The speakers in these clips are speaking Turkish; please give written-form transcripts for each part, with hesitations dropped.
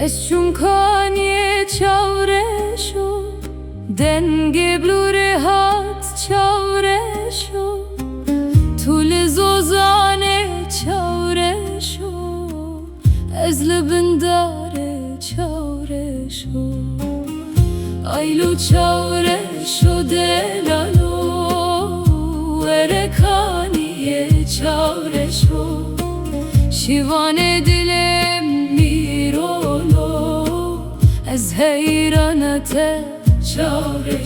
از چونکانی چاورشو دنگ بلوره هات چاورشو طول زوزانه چاورشو از لبنداره چاورشو aylu çavre delalo erekaniye çavre şivane dilem mirolo ez heyranete çavre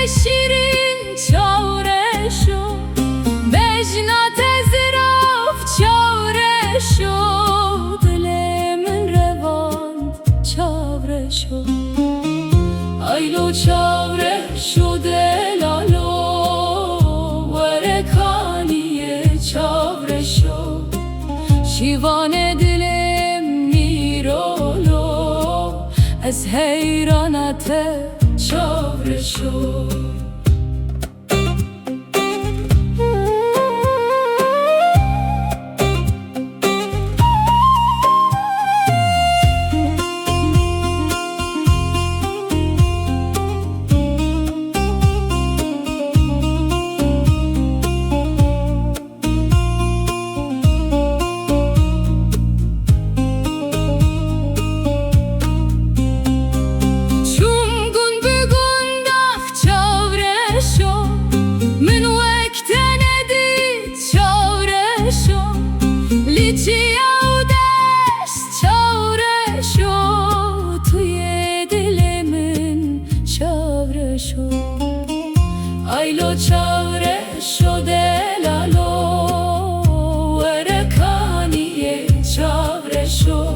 şirin çavreşo Bejnat ezraf çavreşo Dilemin revand çavreşo Aylo çavreşo delalo Verekaniye çavreşo Şivane dilem mirolo Ez heyranate çavreşo Aylo çavreşo delalo erekaniye çavreşo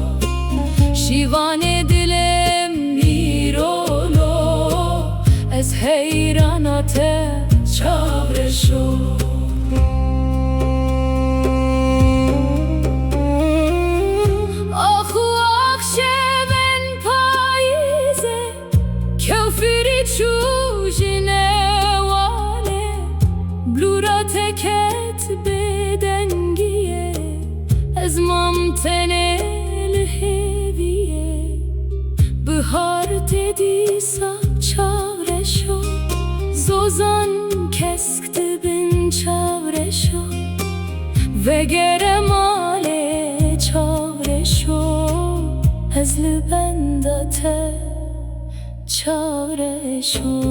şivane dilem mirolo ez heyranate çavreşo Ahu akşeven payize kefiri çujine Blura teket bedengiye Ezmam tenel heviye Bihar dedi sap çavreşo Zozan keskti bin çavreşo Ve geremale çavreşo Ezli bendate çavreşo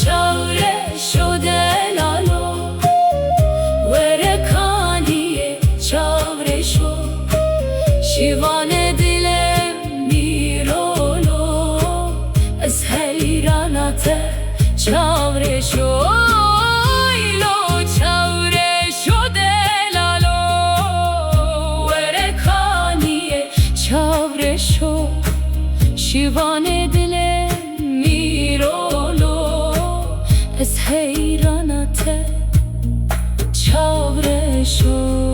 çavreşo delalo verekaniye çavreşo şivane dilem mirolo ez heyranate çavreşo aylo çavreşo delalo verekaniye çavreşo şivane dilem mirolo Ez heyranate çavreşo